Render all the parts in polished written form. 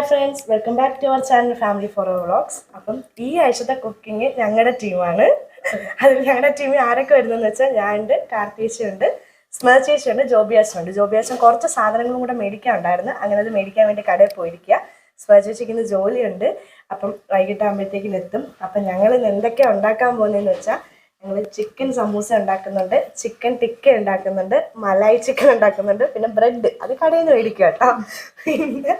friends, welcome back to our channel Family for Our Vlogs. അപ്പം ഈ ആഴ്ചത്തെ cooking ഞങ്ങളുടെ ടീമാണ്. അതിൽ ഞങ്ങളുടെ ടീമിൽ ആരൊക്കെ വരുന്നതെന്ന് വെച്ചാൽ ഞാനുണ്ട്, കാർത്തേശുണ്ട്, സ്മേർ ചേച്ചിയുണ്ട്, ജോബിയാച്ചുണ്ട്. ജോബിയാച്ചും കുറച്ച് സാധനങ്ങളും കൂടെ മേടിക്കാനുണ്ടായിരുന്നു. അങ്ങനെ അത് മേടിക്കാൻ വേണ്ടി കടയിൽ പോയിരിക്കുക. സ്മേർ ചേച്ചിക്ക് ഇന്ന് ജോലിയുണ്ട്. അപ്പം വൈകിട്ടാകുമ്പോഴത്തേക്കിന് എത്തും. അപ്പം ഞങ്ങൾ ഇന്ന് എന്തൊക്കെയാണ് ഉണ്ടാക്കാൻ പോകുന്നതെന്ന് വെച്ചാൽ ഞങ്ങൾ ചിക്കൻ സമൂസ ഉണ്ടാക്കുന്നുണ്ട്, ചിക്കൻ ടിക്ക ഉണ്ടാക്കുന്നുണ്ട്, മലായി ചിക്കൻ ഉണ്ടാക്കുന്നുണ്ട്, പിന്നെ ബ്രെഡ് അത് കടയിൽ നിന്ന് മേടിക്കുക കേട്ടോ. പിന്നെ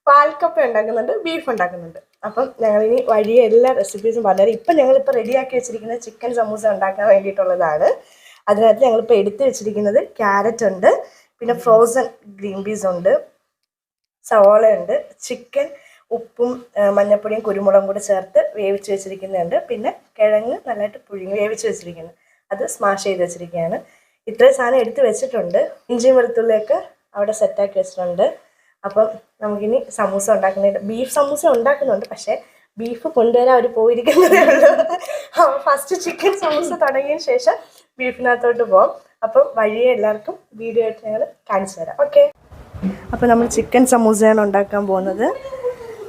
പാൽക്കപ്പ ഉണ്ടാക്കുന്നുണ്ട്, ബീഫ് ഉണ്ടാക്കുന്നുണ്ട്. അപ്പം ഞങ്ങളിനി വഴിയെ എല്ലാ റെസിപ്പീസും പറഞ്ഞുതരാം. ഇപ്പം ഞങ്ങളിപ്പോൾ റെഡിയാക്കി വെച്ചിരിക്കുന്നത് ചിക്കൻ സമൂസ ഉണ്ടാക്കാൻ വേണ്ടിയിട്ടുള്ളതാണ്. അതിനകത്ത് ഞങ്ങളിപ്പോൾ എടുത്ത് വെച്ചിരിക്കുന്നത് ക്യാരറ്റ് ഉണ്ട്, പിന്നെ ഫ്രോസൺ ഗ്രീൻ പീസ് ഉണ്ട്, സവോള ഉണ്ട്, ചിക്കൻ ഉപ്പും മഞ്ഞപ്പൊടിയും കുരുമുളകും കൂടെ ചേർത്ത് വേവിച്ച് വെച്ചിരിക്കുന്നുണ്ട്, പിന്നെ കിഴങ്ങ് നല്ലതായിട്ട് പുഴുങ്ങി വേവിച്ച് വെച്ചിരിക്കുന്നത് അത് സ്മാഷ് ചെയ്ത് വെച്ചിരിക്കുകയാണ്. ഇത്രയും സാധനം എടുത്ത് വെച്ചിട്ടുണ്ട്. ഇഞ്ചിയും വെളുത്തുള്ളിയൊക്കെ അവിടെ സെറ്റാക്കി വെച്ചിട്ടുണ്ട്. അപ്പം നമുക്കിനി സമൂസ ഉണ്ടാക്കുന്നുണ്ട്. ബീഫ് സമൂസ ഉണ്ടാക്കുന്നുണ്ട്, പക്ഷേ ബീഫ് കൊണ്ടുവരാൻ അവർ പോയിരിക്കുന്നതേ ഉള്ളൂ. ഫസ്റ്റ് ചിക്കൻ സമൂസ തുടങ്ങിയതിന് ശേഷം ബീഫിനകത്തോട്ട് പോകും. അപ്പം വഴിയെ എല്ലാവർക്കും വീഡിയോ ആയിട്ട് ഞങ്ങൾ കാണിച്ചു തരാം. ഓക്കെ, അപ്പം നമ്മൾ ചിക്കൻ സമൂസയാണ് ഉണ്ടാക്കാൻ പോകുന്നത്.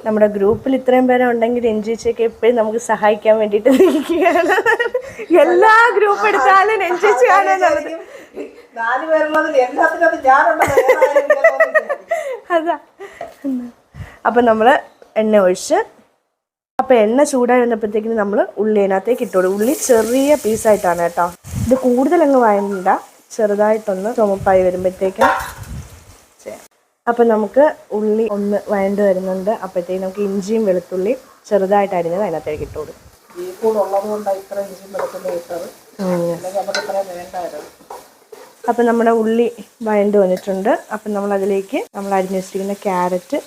നമ്മുടെ ഗ്രൂപ്പിൽ ഇത്രയും പേരെ ഉണ്ടെങ്കിൽ രഞ്ജിച്ചൊക്കെ എപ്പോഴും നമുക്ക് സഹായിക്കാൻ വേണ്ടിയിട്ട് നിൽക്കുകയാണ്. എല്ലാ ഗ്രൂപ്പ് എടുത്താലും രഞ്ജിച്ച് കാണാനുള്ളത് അതാ. അപ്പം നമ്മൾ എണ്ണ ഒഴിച്ച്, അപ്പം എണ്ണ ചൂടായി വന്നപ്പോഴത്തേക്കിന് നമ്മൾ ഉള്ളി അതിനകത്തേക്ക് ഇട്ടോളൂ. ഉള്ളി ചെറിയ പീസായിട്ടാണ് കേട്ടോ, ഇത് കൂടുതലങ്ങ് വഴണ്ട, ചെറുതായിട്ടൊന്ന് ചുമപ്പായി വരുമ്പോഴത്തേക്കും. അപ്പം നമുക്ക് ഉള്ളി ഒന്ന് വഴണ്ട് വരുന്നുണ്ട്. അപ്പോഴത്തേക്ക് നമുക്ക് ഇഞ്ചിയും വെളുത്തുള്ളിയും ചെറുതായിട്ട് അരിഞ്ഞത് അതിനകത്തേക്ക് ഇട്ടോളൂ. അപ്പം നമ്മുടെ ഉള്ളി വഴണ്ട് വന്നിട്ടുണ്ട്. അപ്പം നമ്മളതിലേക്ക് നമ്മൾ അരിഞ്ഞ് വെച്ചിരിക്കുന്ന ക്യാരറ്റ്,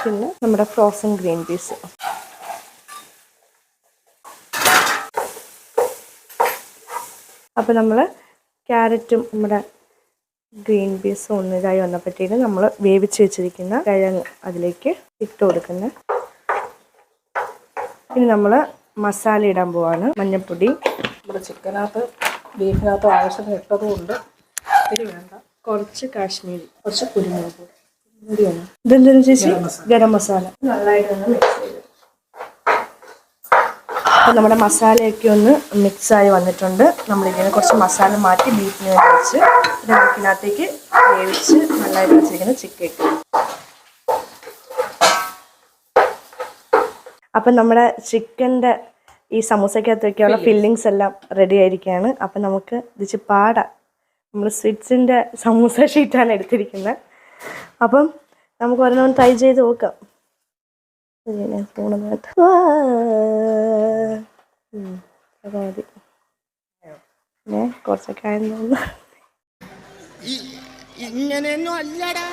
പിന്നെ നമ്മുടെ ഫ്രോസൺ ഗ്രീൻ പീസ്. അപ്പം നമ്മൾ ക്യാരറ്റും നമ്മുടെ ഗ്രീൻ പീസും ഒന്നിതായി വന്നപ്പോഴത്തേക്ക് നമ്മൾ വേവിച്ച് വെച്ചിരിക്കുന്ന കിഴങ്ങ് അതിലേക്ക് ഇട്ട് കൊടുക്കുന്നത്. ഇനി നമ്മൾ മസാല ഇടാൻ പോവാണ്. മഞ്ഞൾപ്പൊടി നമ്മുടെ ചിക്കനകത്ത് ബീഫിനകത്ത് ആവശ്യത്തിന് ഇട്ടതുകൊണ്ട് ഇത് വേണ്ട, കുറച്ച് കാശ്മീരി, കുറച്ച് കുരുമുളക് പൊടി, ഇതെന്തായാലും ചേച്ചി ഗരം മസാല നല്ലതായിട്ടൊന്ന് മിക്സ് ചെയ്ത്. അപ്പോൾ നമ്മുടെ മസാലയൊക്കെ ഒന്ന് മിക്സായി വന്നിട്ടുണ്ട്. നമ്മളിങ്ങനെ കുറച്ച് മസാല മാറ്റി ബീഫിന് വേണ്ടി വെച്ച് ബീഫിനകത്തേക്ക് വേവിച്ച് നല്ലതായിട്ട് വെച്ചിരിക്കുന്ന ചിക്കൻ. അപ്പം നമ്മുടെ ചിക്കൻ്റെ ഈ സമൂസക്കകത്തൊക്കെയുള്ള ഫില്ലിങ്സ് എല്ലാം റെഡി ആയിരിക്കുകയാണ്. അപ്പം നമുക്ക് ഇതിച്ച് പാടാം. നമ്മൾ സ്വീറ്റ്സിൻ്റെ സമൂസ ഷീറ്റാണ് എടുത്തിരിക്കുന്നത്. അപ്പം നമുക്ക് ഒരെണ്ണം ട്രൈ ചെയ്ത് നോക്കാം. മതി, പിന്നെ കുറച്ചൊക്കെ ആയിരുന്നു. ഇങ്ങനെയൊന്നും അല്ലടാ,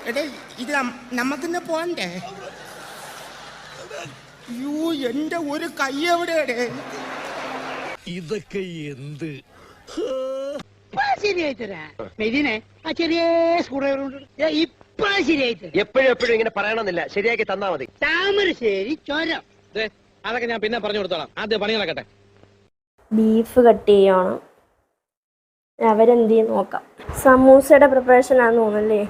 എടേ ഇത് നമുക്കിന്ന് പോണ്ടേ? യൂ, എന്റെ ഒരു കൈ എവിടെയാടേ? ഇതൊക്കെ എന്ത് ശരിയായിത്തരാ മെതിനെ, ആ ചെറിയ സ്കൂൾ ഇപ്പൊ ശരിയായിത്തരാ. എപ്പോഴും ഇങ്ങനെ പറയണമെന്നില്ല, ശരിയാക്കി തന്നാ മതി. താമരശ്ശേരി ചുരം അതൊക്കെ ഞാൻ പിന്നെ പറഞ്ഞു കൊടുത്തോളാം. ആദ്യം പണി നടക്കട്ടെ. ബീഫ് കട്ട് ചെയ്യണം, അവരെന്ത് ചെയ്യും നോക്കാം. സമൂസയുടെ പ്രിപ്പറേഷൻ ആണെന്ന് തോന്നുന്നല്ലേ?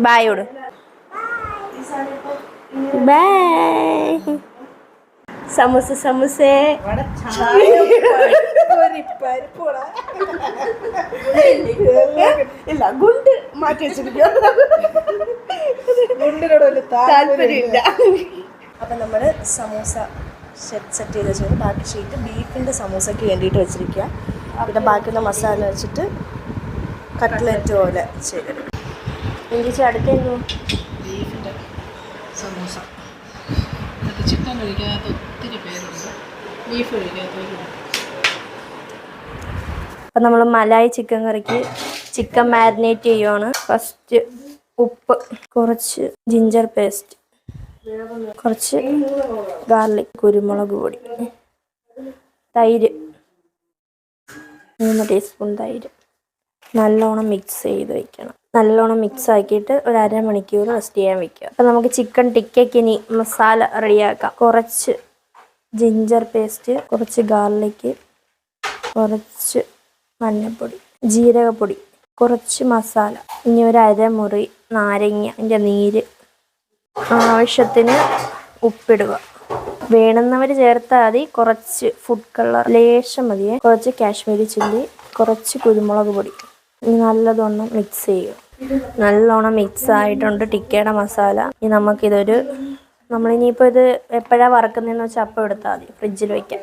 ബായോട് ബൈ. സമൂസ സമൂസേ ഇല്ല, ഗുണ്ട് മാറ്റി വെച്ചിരിക്കും, താല്പര്യമില്ല. അപ്പം നമ്മൾ സമൂസ സെറ്റ് ചെയ്ത് വെച്ചിട്ട് ബാക്കി ഷീറ്റ് ബീഫിൻ്റെ സമൂസയ്ക്ക് വേണ്ടിയിട്ട് വെച്ചിരിക്കുക. പിന്നെ ബാക്കിയുള്ള മസാല വെച്ചിട്ട് കട്ട്ലറ്റ് പോലെ ചെയ്തെടുക്കും. എനിക്ക് അടുത്തേന്നു ബീഫിൻ്റെ സമൂസ ചിക്കൻ കഴിക്കാത്ത ഒത്തിരി പേരുണ്ട്, ബീഫ് കഴിക്കാത്തവരുണ്ട്. അപ്പം നമ്മൾ മലായി ചിക്കൻ കറിക്ക് ചിക്കൻ മാരിനേറ്റ് ചെയ്യുവാണ്. ഫസ്റ്റ് ഉപ്പ്, കുറച്ച് ജിഞ്ചർ പേസ്റ്റ്, കുറച്ച് ഗാർലിക്, കുരുമുളക് പൊടി, തൈര് 3 ടീസ്പൂൺ തൈര്. നല്ലോണം മിക്സ് ചെയ്ത് വെക്കണം. നല്ലോണം മിക്സ് ആക്കിയിട്ട് ഒരു അരമണിക്കൂർ റെസ്റ്റ് ചെയ്യാൻ വെക്കുക. അപ്പം നമുക്ക് ചിക്കൻ ടിക്കയ്ക്ക് ഇനി മസാല റെഡിയാക്കാം. കുറച്ച് ജിഞ്ചർ പേസ്റ്റ്, കുറച്ച് ഗാർലിക്, കുറച്ച് മഞ്ഞൾപ്പൊടി, ജീരകപ്പൊടി, കുറച്ച് മസാല, ഇനി ഒരു അരമുറി നാരങ്ങ അതിൻ്റെ നീര്, ആവശ്യത്തിന് ഉപ്പിടുക. വേണമെന്നവർ ചേർത്താൽ മതി. കുറച്ച് ഫുഡ് കളർ ലേശം മതിയെ, കുറച്ച് കാശ്മീരി ചില്ലി, കുറച്ച് കുരുമുളക് പൊടി. ഇനി നല്ലതൊന്ന് മിക്സ് ചെയ്യുക. നല്ലോണം മിക്സ് ആയിട്ടുണ്ട് ടിക്കയുടെ മസാല. ഇനി നമ്മളിനിയിപ്പോൾ ഇത് എപ്പോഴാണ് വറക്കുന്നതെന്ന് വെച്ചാൽ അപ്പം എടുത്താൽ മതി, ഫ്രിഡ്ജിൽ വയ്ക്കാം.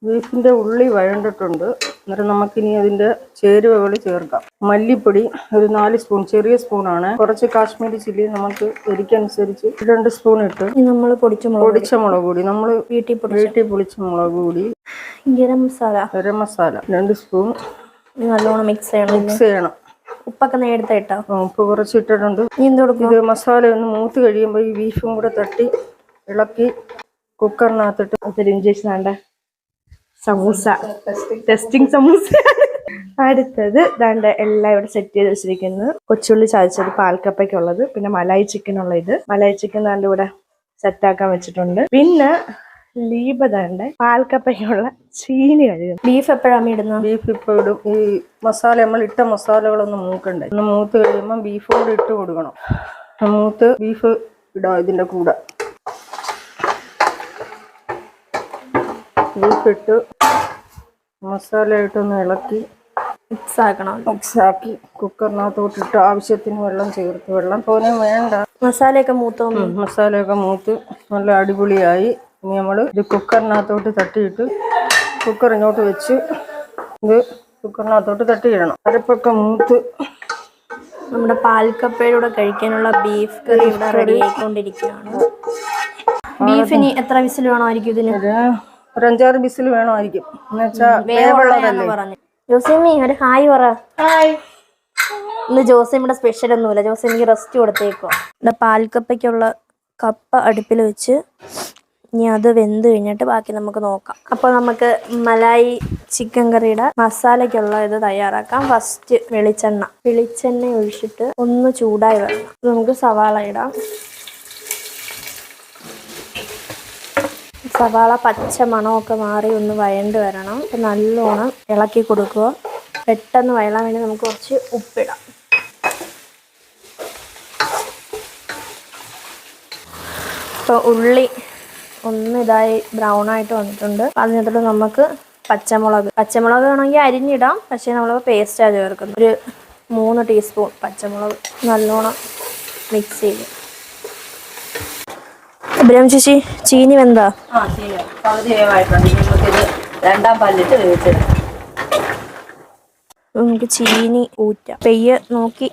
ബീഫിൻ്റെ ഉള്ളി വഴണ്ടിട്ടുണ്ട്. അന്നേരം നമുക്കിനി അതിൻ്റെ ചേരുവകൾ ചേർക്കാം. മല്ലിപ്പൊടി ഒരു 4 സ്പൂൺ, ചെറിയ സ്പൂണാണ്. കുറച്ച് കാശ്മീരി ചില്ലി നമുക്ക് എരിക്കനുസരിച്ച് 2 സ്പൂൺ ഇട്ട്. നമ്മൾ പൊടിച്ച മുളക് പൊടി, നമ്മൾ വീട്ടിൽ പൊടിച്ച മുളക് പൊടി. ഗരം മസാല 2 സ്പൂൺ. നല്ലോണം മിക്സ് ചെയ്യണം. ഉപ്പൊക്കെ നേരത്തെ ഇട്ടോ? ഉപ്പ് കുറച്ച് ഇട്ടിട്ടുണ്ട്. ഇത് മസാല ഒന്ന് മൂത്ത് കഴിയുമ്പോൾ ഈ ബീഫും കൂടെ തട്ടി ഇളക്കി കുക്കറിനകത്തിട്ട് അതൊരു ഇഞ്ചക്ഷൻ ആണ്ട സമൂസ, ടെസ്റ്റിംഗ് സമൂസ. അടുത്തത് ദാണ്ട എല്ലാം ഇവിടെ സെറ്റ് ചെയ്ത് വെച്ചിരിക്കുന്നത്. കൊച്ചുള്ളി ചതച്ചത് പാൽക്കപ്പയ്ക്കുള്ളത്, പിന്നെ മലായി ചിക്കനുള്ള ഇത്. മലായി ചിക്കൻ ദാണ്ട് ഇവിടെ സെറ്റാക്കാൻ വെച്ചിട്ടുണ്ട്. പിന്നെ ലീബ ദാണ്ട് പാൽക്കപ്പയ്ക്കുള്ള ചീനി കഴുകും. ബീഫ് എപ്പോഴാണ് ഇടുന്നത്? ബീഫ് ഇപ്പോൾ ഇടും. ഈ മസാല നമ്മൾ ഇട്ട മസാലകളൊന്ന് മൂക്കണ്ടേ. ഒന്ന് മൂത്ത് കഴിയുമ്പോൾ ബീഫ് കൂടെ ഇട്ട് കൊടുക്കണം. മൂത്ത് ബീഫ് ഇടാം ഇതിൻ്റെ കൂടെ. ബീഫ് ഇട്ട് മസാല ഇട്ടൊന്ന് ഇളക്കി മിക്സാക്കി കുക്കറിനകത്തോട്ടിട്ട് ആവശ്യത്തിന് വെള്ളം ചേർത്ത്. വെള്ളം തോനെ വേണ്ട. മസാലയൊക്കെ മൂത്ത് നല്ല അടിപൊളിയായി. ഇനി നമ്മൾ ഇത് കുക്കറിനകത്തോട്ട് തട്ടിയിട്ട് കുക്കർ ഇങ്ങോട്ട് വെച്ച് ഇത് കുക്കറിനകത്തോട്ട് തട്ടിയിടണം. അരപ്പൊക്കെ മൂത്ത് നമ്മുടെ പാൽക്കപ്പയുടെ കഴിക്കാനുള്ള ബീഫ് കറി ഇവിടെ റെഡി ആയിക്കൊണ്ടിരിക്കുകയാണ്. ബീഫിന് എത്ര വിസിൽ വേണമായിരിക്കും ഇതിന്? ഒരു 5-6 വിസിൽ വേണമായിരിക്കും. എന്നുവെച്ചാൽ പറഞ്ഞു. ജോസിമി ഒരു ഹായ് പറ. ഇന്ന് ജോസിമിയുടെ സ്പെഷ്യൽ ഒന്നുമില്ല. ജോസിമിക്ക് റെസ്റ്റ് കൊടുത്തേക്കോ. ഇവിടെ പാൽക്കപ്പയ്ക്കുള്ള കപ്പ അടുപ്പിൽ വെച്ച് ഇനി അത് വെന്ത് കഴിഞ്ഞിട്ട് ബാക്കി നമുക്ക് നോക്കാം. അപ്പോൾ നമുക്ക് മലായി ചിക്കൻ കറിയുടെ മസാലയ്ക്കുള്ള ഇത് തയ്യാറാക്കാം. ഫസ്റ്റ് വെളിച്ചെണ്ണ ഒഴിച്ചിട്ട് ഒന്ന് ചൂടായി വരണം. നമുക്ക് സവാള ഇടാം. സവാള പച്ച മണമൊക്കെ മാറി ഒന്ന് വഴണ്ട് വരണം. അപ്പം നല്ലോണം ഇളക്കി കൊടുക്കുക. പെട്ടെന്ന് വഴലാൻ വേണ്ടി നമുക്ക് കുറച്ച് ഉപ്പിടാം. ഇപ്പോൾ ഉള്ളി ഒന്ന് ഇതായി ബ്രൗൺ ആയിട്ട് വന്നിട്ടുണ്ട്. അതിനകത്തോട്ട് നമുക്ക് പച്ചമുളക് വേണമെങ്കിൽ അരിഞ്ഞിടാം. പക്ഷേ നമ്മൾ പേസ്റ്റാണ് ചേർക്കുന്നത്. ഒരു 3 ടീസ്പൂൺ പച്ചമുളക് നല്ലോണം മിക്സ് ചെയ്യും. ഇബ്രാഹിം ചേച്ചി ചീനി വെന്താ? പകുതി വേവായിട്ടുണ്ട്. നമുക്കിത് 2ാം പാലിട്ട് വേവിച്ചെടുക്കാം. നമുക്ക് ചീനി ഊറ്റാം. പെയ്യ് നോക്കി.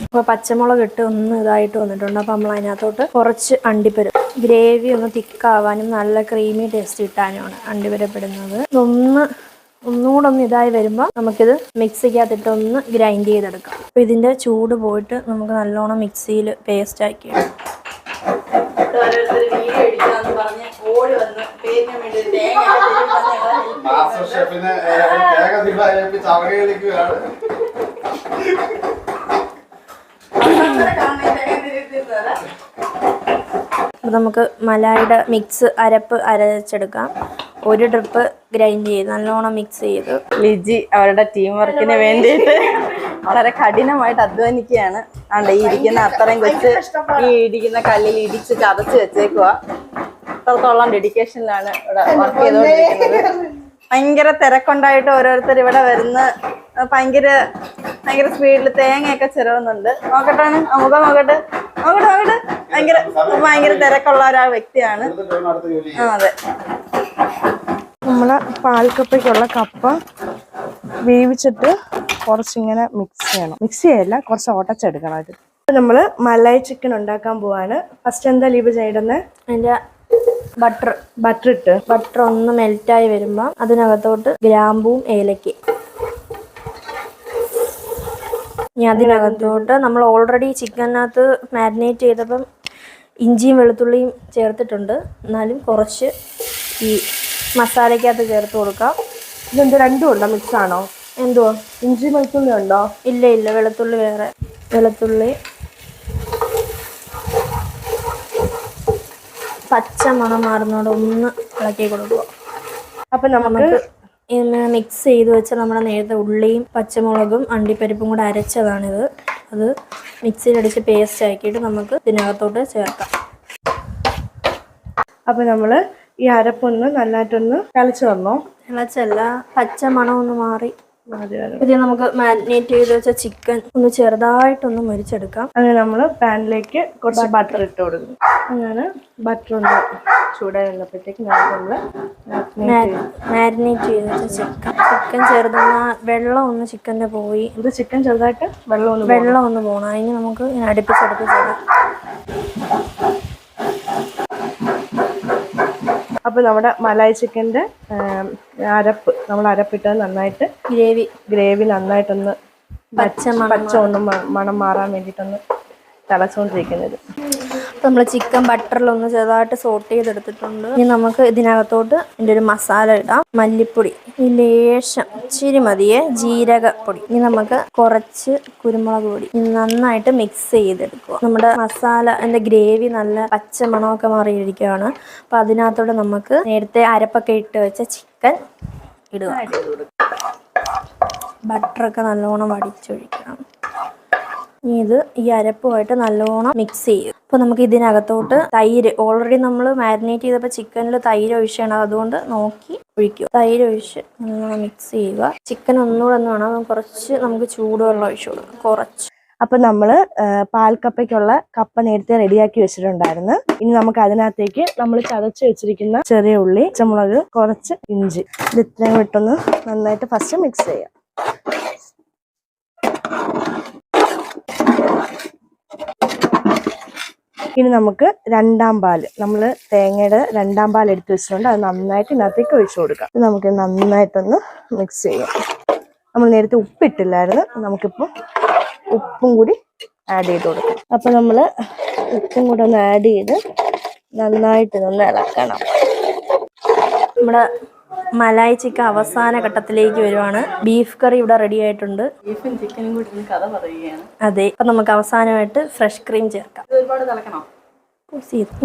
അപ്പോൾ പച്ചമുളക് ഇട്ട് ഒന്ന് ഇതായിട്ട് വന്നിട്ടുണ്ട്. അപ്പോൾ നമ്മൾ അതിനകത്തോട്ട് കുറച്ച് അണ്ടിപ്പരിപ്പ്, ഗ്രേവി ഒന്ന് തിക്കാവാനും നല്ല ക്രീമി ടേസ്റ്റ് കിട്ടാനുമാണ് അണ്ടിപ്പരിപ്പിടുന്നത്. ഒന്നുകൂടെ ഒന്ന് ഇതായി വരുമ്പോൾ നമുക്കിത് മിക്സിക്കകത്തിട്ട് ഒന്ന് ഗ്രൈൻഡ് ചെയ്തെടുക്കാം. അപ്പോൾ ഇതിൻ്റെ ചൂട് പോയിട്ട് നമുക്ക് നല്ലോണം മിക്സിയിൽ പേസ്റ്റ് ആക്കി ഇടാം. അപ്പോൾ നമുക്ക് മലായിയുടെ മിക്സ് അരച്ചെടുക്കാം. ഒരു ട്രിപ്പ് ഗ്രൈൻഡ് ചെയ്ത് നല്ലോണം മിക്സ് ചെയ്ത്. ലിജി അവരുടെ ടീം വർക്കിന് വേണ്ടിയിട്ട് വളരെ കഠിനമായിട്ട് അധ്വാനിക്കുകയാണ്. ഈ ഇരിക്കുന്ന അത്രയും കൊച്ച് ഈ ഇരിക്കുന്ന കല്ലിൽ ഇടിച്ച് ചതച്ച് വെച്ചേക്കുക. അത്രത്തോളം ഡെഡിക്കേഷനിലാണ് ഇവിടെ വർക്ക് ചെയ്തുകൊണ്ടിരിക്കുന്നത്. ഭയങ്കര തിരക്കുണ്ടായിട്ട് ഓരോരുത്തർ ഇവിടെ വരുന്ന ഭയങ്കര സ്പീഡിൽ തേങ്ങയൊക്കെ ചിരവുന്നുണ്ട്. നോക്കട്ടാണ് മുഖം നോക്കട്ടെ. ഭയങ്കര തിരക്കുള്ള ഒരു വ്യക്തിയാണ്. അതെ. നമ്മളെ പാൽക്കപ്പയ്ക്കുള്ള കപ്പ വേവിച്ചിട്ട് കുറച്ചിങ്ങനെ മിക്സ് ചെയ്യണം. മിക്സ് ചെയ്യല്ല, കുറച്ച് ഓട്ടച്ചെടുക്കണം. അത് നമ്മൾ മലായി ചിക്കൻ ഉണ്ടാക്കാൻ പോവാണ്. ഫസ്റ്റ് എന്താ ലീവ് ചെയ്യുന്നത്? അതിൻ്റെ ബട്ടർ ഒന്ന് മെൽറ്റായി വരുമ്പോൾ അതിനകത്തോട്ട് ഗ്രാമ്പൂവും ഏലയ്ക്ക് ഇനി അതിനകത്തോട്ട് നമ്മൾ ഓൾറെഡി ചിക്കനകത്ത് മാരിനേറ്റ് ചെയ്തപ്പം ഇഞ്ചിയും വെളുത്തുള്ളിയും ചേർത്തിട്ടുണ്ട്. എന്നാലും കുറച്ച് ഈ മസാലയ്ക്കകത്ത് ചേർത്ത് കൊടുക്കാം. ഇതെന്ത് രണ്ടും ഉണ്ടോ? മിക്സ് ആണോ? എന്തുവാ? ഇഞ്ചി വെളുത്തുള്ളി ഉണ്ടോ? ഇല്ല, വെളുത്തുള്ളി വേറെ. വെളുത്തുള്ളി പച്ച മണം മാറുന്നോടെ ഒന്ന് ഇളക്കി കൊടുക്കുക. അപ്പൊ നമുക്ക് മിക്സ് ചെയ്ത് വെച്ച നമ്മുടെ നേരത്തെ ഉള്ളിയും പച്ചമുളകും അണ്ടിപ്പരിപ്പും കൂടെ അരച്ചതാണിത്. അത് മിക്സിയിലടിച്ച് പേസ്റ്റ് ആക്കിയിട്ട് നമുക്ക് ഇതിനകത്തോട്ട് ചേർക്കാം. അപ്പൊ നമ്മള് ഈ അരപ്പൊന്ന് നന്നായിട്ടൊന്ന് തിളച്ച് വന്നോ? തിളച്ചല്ല, പച്ച മണം ഒന്ന് മാറി. ഇത് നമുക്ക് മാരിനേറ്റ് ചെയ്ത് വെച്ച ചിക്കൻ ഒന്ന് ചെറുതായിട്ടൊന്ന് മുരിച്ചെടുക്കാം. അങ്ങനെ നമ്മൾ പാനിലേക്ക് കുറച്ച് ബട്ടർ ഇട്ട് കൊടുക്കും. അങ്ങനെ ബട്ടർ ഒന്ന് ചൂടായി വന്നപ്പോഴത്തേക്ക് നമ്മൾ മാരിനേറ്റ് ചെയ്ത് വെച്ച ചിക്കൻ ചെറുതൊന്ന് വെള്ളം ഒന്ന് ചിക്കൻ്റെ പോയി. ഇത് ചിക്കൻ ചെറുതായിട്ട് വെള്ളം ഒന്ന് പോകണം. അതിന് നമുക്ക് അടുപ്പിച്ചെടുപ്പിച്ചിടാം. അപ്പോൾ നമ്മുടെ മലായി ചിക്കൻ്റെ അരപ്പ് നമ്മൾ അരപ്പിട്ടത് നന്നായിട്ട് ഗ്രേവി നന്നായിട്ടൊന്ന് പച്ച ഒന്ന് മണം മാറാൻ വേണ്ടിയിട്ടൊന്ന് തിളച്ചുകൊണ്ടിരിക്കുന്നത്. നമ്മൾ ചിക്കൻ ബട്ടറിലൊന്ന് ചെറുതായിട്ട് സോട്ട് ചെയ്തെടുത്തിട്ടുണ്ട്. ഇനി നമുക്ക് ഇതിനകത്തോട്ട് ഇതിൻ്റെ ഒരു മസാല ഇടാം. മല്ലിപ്പൊടി ഈ ലേശം ഇച്ചിരി മതിയെ, ജീരകപ്പൊടി. ഇനി നമുക്ക് കുറച്ച് കുരുമുളക് പൊടി നന്നായിട്ട് മിക്സ് ചെയ്തെടുക്കുക. നമ്മുടെ മസാല എൻ്റെ ഗ്രേവി നല്ല പച്ച മണമൊക്കെ മാറിയിരിക്കുകയാണ്. അപ്പം അതിനകത്തോട്ട് നമുക്ക് നേരത്തെ അരപ്പൊക്കെ ഇട്ട് വെച്ച ചിക്കൻ ഇടുക. ബട്ടറൊക്കെ നല്ലോണം വടിച്ചൊഴിക്കണം. ഇത് ഈ അരപ്പുമായിട്ട് നല്ലോണം മിക്സ് ചെയ്യും. അപ്പോൾ നമുക്ക് ഇതിനകത്തോട്ട് തൈര്, ഓൾറെഡി നമ്മൾ മാരിനേറ്റ് ചെയ്തപ്പോൾ ചിക്കനിൽ തൈര് ഒഴിച്ചാണ്, അതുകൊണ്ട് നോക്കി ഒഴിക്കുക. തൈര് ഒഴിച്ച് നല്ലോണം മിക്സ് ചെയ്യുക. ചിക്കൻ ഒന്നുകൂടെ ഒന്ന് വേണം, കുറച്ച് നമുക്ക് ചൂടുവെള്ളം ഒഴിച്ചു കൊടുക്കാം. കുറച്ച്. അപ്പം നമ്മൾ പാൽക്കപ്പയ്ക്കുള്ള കപ്പ നേരത്തെ റെഡിയാക്കി വെച്ചിട്ടുണ്ടായിരുന്നു. ഇനി നമുക്ക് അതിനകത്തേക്ക് നമ്മൾ ചതച്ച് വെച്ചിരിക്കുന്ന ചെറിയ ഉള്ളി, പച്ചമുളക്, കുറച്ച് ഇഞ്ചി, ഇത് ഇത്രയും വിട്ടൊന്ന് നന്നായിട്ട് ഫസ്റ്റ് മിക്സ് ചെയ്യാം. ഇനി നമുക്ക് രണ്ടാം പാൽ, നമ്മൾ തേങ്ങയുടെ രണ്ടാം പാൽ എടുത്ത് വെച്ചിട്ടുണ്ട്, അത് നന്നായിട്ട് ഇതിനകത്തേക്ക് ഒഴിച്ചു കൊടുക്കാം. നമുക്ക് നന്നായിട്ടൊന്ന് മിക്സ് ചെയ്യാം. നമ്മൾ നേരത്തെ ഉപ്പിട്ടില്ലായിരുന്നു, നമുക്കിപ്പോൾ ഉപ്പും കൂടി ആഡ് ചെയ്ത് കൊടുക്കാം. അപ്പം നമ്മൾ ഉപ്പും കൂടെ ഒന്ന് ആഡ് ചെയ്ത് നന്നായിട്ട് ഒന്ന് ഇളക്കണം. നമ്മുടെ മലായി ചിക്കൻ അവസാന ഘട്ടത്തിലേക്ക് വരുവാണ്. ബീഫ് കറി ഇവിടെ റെഡി ആയിട്ടുണ്ട്. ബീഫും ചിക്കനും കൂടി കഥ പറയുകയാണ്. അതെ. അപ്പം നമുക്ക് അവസാനമായിട്ട് ഫ്രഷ് ക്രീം ചേർക്കാം. ഒരുപാട് തിളക്കണോ?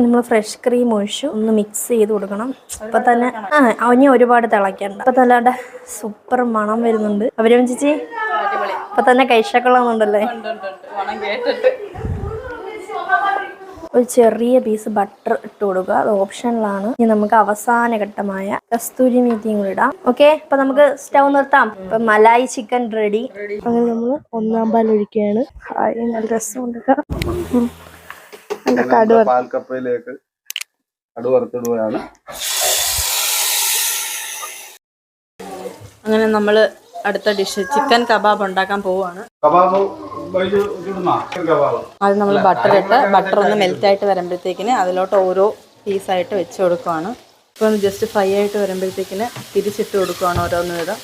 നമ്മൾ ഫ്രഷ് ക്രീം ഒഴിച്ചു ഒന്ന് മിക്സ് ചെയ്ത് കൊടുക്കണം. അപ്പൊ തന്നെ ഇനി ഒരുപാട് തിളക്കണ്ട. അപ്പൊ തന്നെ സൂപ്പർ മണം വരുന്നുണ്ട്. അവരും ചേച്ചി അപ്പൊ തന്നെ കഴിച്ചക്കൊള്ളാന്നുണ്ടല്ലേ. ഒരു ചെറിയ പീസ് ബട്ടർ ഇട്ട് കൊടുക്കുക, അത് ഓപ്ഷനിലാണ്. ഇനി നമുക്ക് അവസാന ഘട്ടമായ കസ്തൂരി മേത്തിയും കൂടി ഇടാം. ഓക്കെ, അപ്പൊ നമുക്ക് സ്റ്റൗ നിർത്താം. ഇപ്പൊ മലായി ചിക്കൻ റെഡി. അങ്ങനെ നമ്മൾ ഒന്നാം പാൽ ഒഴിക്കുകയാണ്. നല്ല രസമുണ്ട്. പാൽക്കപ്പയിലേക്ക് കടു വറുത്തിടുകയാണ്. അങ്ങനെ നമ്മൾ അടുത്ത ഡിഷ് ചിക്കൻ കബാബ് ഉണ്ടാക്കാൻ പോവുകയാണ്. അത് നമ്മൾ ബട്ടർ ഒന്ന് മെൽറ്റ് ആയിട്ട് വരുമ്പോഴത്തേക്കിന് അതിലോട്ട് ഓരോ പീസായിട്ട് വെച്ച് കൊടുക്കുവാണ്. ഇപ്പോൾ ഒന്ന് ജസ്റ്റ് ഫ്രൈ ആയിട്ട് വരുമ്പോഴത്തേക്കിന് തിരിച്ചിട്ട് കൊടുക്കുവാണ് ഓരോന്ന് വീതം.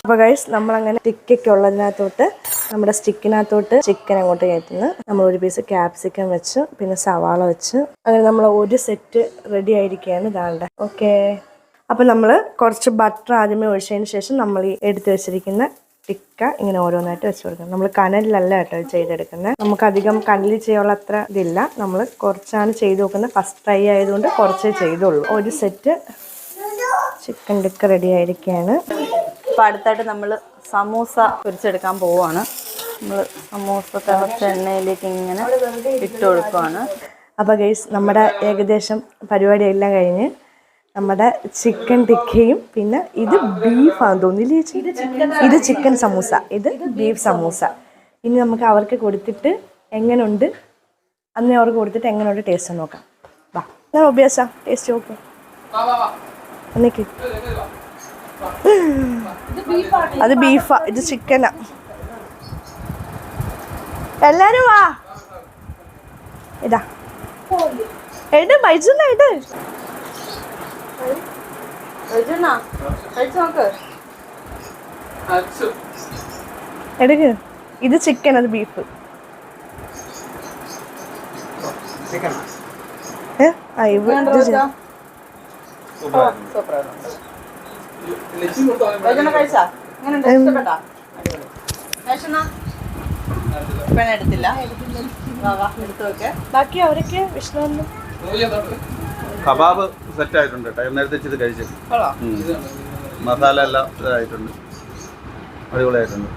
അപ്പോൾ ഗൈസ്, നമ്മളങ്ങനെ ടിക്കൊക്കെ ഉള്ളതിനകത്തോട്ട് നമ്മുടെ സ്റ്റിക്കിനകത്തോട്ട് ചിക്കൻ അങ്ങോട്ട് കയറ്റുന്നു. നമ്മൾ ഒരു പീസ് ക്യാപ്സിക്കം വെച്ച് പിന്നെ സവാള വെച്ച് അങ്ങനെ നമ്മൾ ഒരു സെറ്റ് റെഡി ആയിരിക്കുകയാണ്. ഇതാണ്ട് ഓക്കെ. അപ്പം നമ്മൾ കുറച്ച് ബട്ടർ ആദ്യമേ ഒഴിച്ചതിന് ശേഷം നമ്മൾ ഈ എടുത്ത് വെച്ചിരിക്കുന്ന ടിക്ക ഇങ്ങനെ ഓരോന്നായിട്ട് വെച്ച് കൊടുക്കണം. നമ്മൾ കനലിലല്ല കേട്ടോ ചെയ്തെടുക്കുന്നത്. നമുക്കധികം കനലിൽ ചെയ്യാനുള്ള അത്ര ഇതില്ല. നമ്മൾ കുറച്ചാണ് ചെയ്ത് നോക്കുന്നത്. ഫസ്റ്റ് ട്രൈ ആയതുകൊണ്ട് കുറച്ചേ ചെയ്തുള്ളൂ. ഒരു സെറ്റ് ചിക്കൻ ടിക്ക റെഡി ആയിരിക്കുകയാണ്. അപ്പോൾ അടുത്തായിട്ട് നമ്മൾ സമൂസ പൊരിച്ചെടുക്കാൻ പോവുകയാണ്. നമ്മൾ സമൂസ തിളച്ച എണ്ണയിലേക്ക് ഇങ്ങനെ ഇട്ട് കൊടുക്കുവാണ്. അപ്പോൾ ഗൈസ്, നമ്മുടെ ഏകദേശം പരിപാടിയെല്ലാം കഴിഞ്ഞ് നമ്മുടെ ചിക്കൻ ടിക്കയും പിന്നെ ഇത് ബീഫാണെന്ന് തോന്നില്ലേ ചേച്ചി? ഇത് ചിക്കൻ സമൂസ, ഇത് ബീഫ് സമൂസ. ഇനി നമുക്ക് അവർക്ക് കൊടുത്തിട്ട് എങ്ങനെയുണ്ട്, അന്നേ അവർക്ക് കൊടുത്തിട്ട് എങ്ങനെയുണ്ട് ടേസ്റ്റ് നോക്കാം. വാ, ഞാൻ അഭ്യാസം ടേസ്റ്റ് നോക്കാം. എന്നേക്ക് അത് ബീഫാ, ഇത് ചിക്കനാ. എല്ലാരും വാ. ഇതാ എട് ബൈജുന്ന എട് നോക്ക് എടുക്ക്. ഇത് ചിക്കൻ, അത് ബീഫ്. എടുത്തില്ല എടുത്തു വെക്ക്. ബാക്കി അവരൊക്കെ വിഷ്ണു കബാബ് സെറ്റ് ആയിട്ടുണ്ട് കേട്ടോ. നേരത്തെ ഇത് കഴിച്ചു. മസാല എല്ലാം ഇതായിട്ടുണ്ട്, അടിപൊളിയായിട്ടുണ്ട്.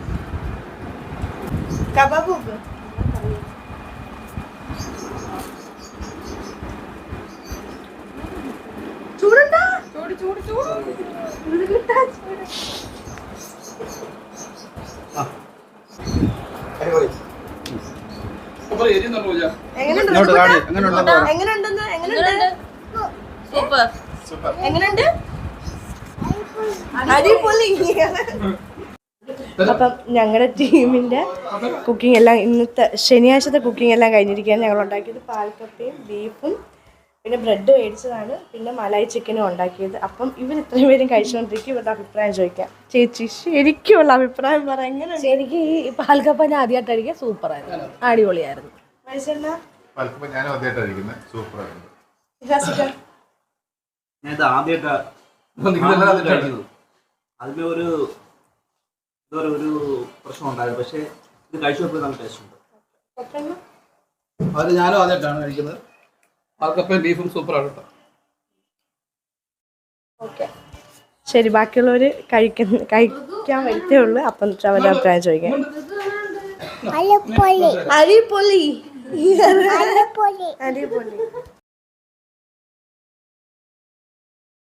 കബാബ് ചൂടുണ്ടാ? ഇങ്ങോട്ട് കാണി, എങ്ങനെയുണ്ടെന്ന് എങ്ങനെയുണ്ട്? അടിപൊളി. അപ്പം ഞങ്ങളുടെ ടീമിന്റെ കുക്കിംഗ് എല്ലാം ഇന്നത്തെ ശനിയാഴ്ചത്തെ കുക്കിംഗ് എല്ലാം കഴിഞ്ഞിരിക്കുകയാണ്. ഞങ്ങൾ ഉണ്ടാക്കിയത് പാൽക്കപ്പയും ബീഫും പിന്നെ ബ്രെഡ് മേടിച്ചതാണ്, പിന്നെ മലായി ചിക്കനും ഉണ്ടാക്കിയത്. അപ്പം ഇവർ ഇത്രയും പേരും കഴിച്ചുകൊണ്ടിരിക്കും. ഇവരുടെ അഭിപ്രായം ചോദിക്കാം. ചേച്ചി ശരിക്കുമുള്ള അഭിപ്രായം പറ. എങ്ങനെ എനിക്ക് ഈ പാൽക്കപ്പ ഞാൻ ആദ്യമായിട്ട് കഴിക്കാൻ സൂപ്പറായിരുന്നു, അടിപൊളിയായിരുന്നു. ഞാനും ആദ്യമായിട്ടായിരിക്കുന്നത്. സൂപ്പറായിരുന്നു. ഞാൻ ഇത് ആദ്യമായിട്ടാണ് അതിന് ഒരു പ്രശ്നം ഉണ്ടായിരുന്നു, പക്ഷെ ഇത് കഴിച്ചപ്പോൾ നല്ല ടേസ്റ്റ് ഉണ്ട്. അത് ഞാനും ആദ്യമായിട്ടാണ് കഴിക്കുന്നത്. പാൽക്കപ്പയും ബീഫും സൂപ്പറാണ് കേട്ടോ. ഓക്കെ ശരി, ബാക്കിയുള്ളവർ കഴിക്കാൻ വരത്തേ ഉള്ളൂ. അപ്പം അവരുടെ അഭിപ്രായം ചോദിക്കാം. അടിപൊളി.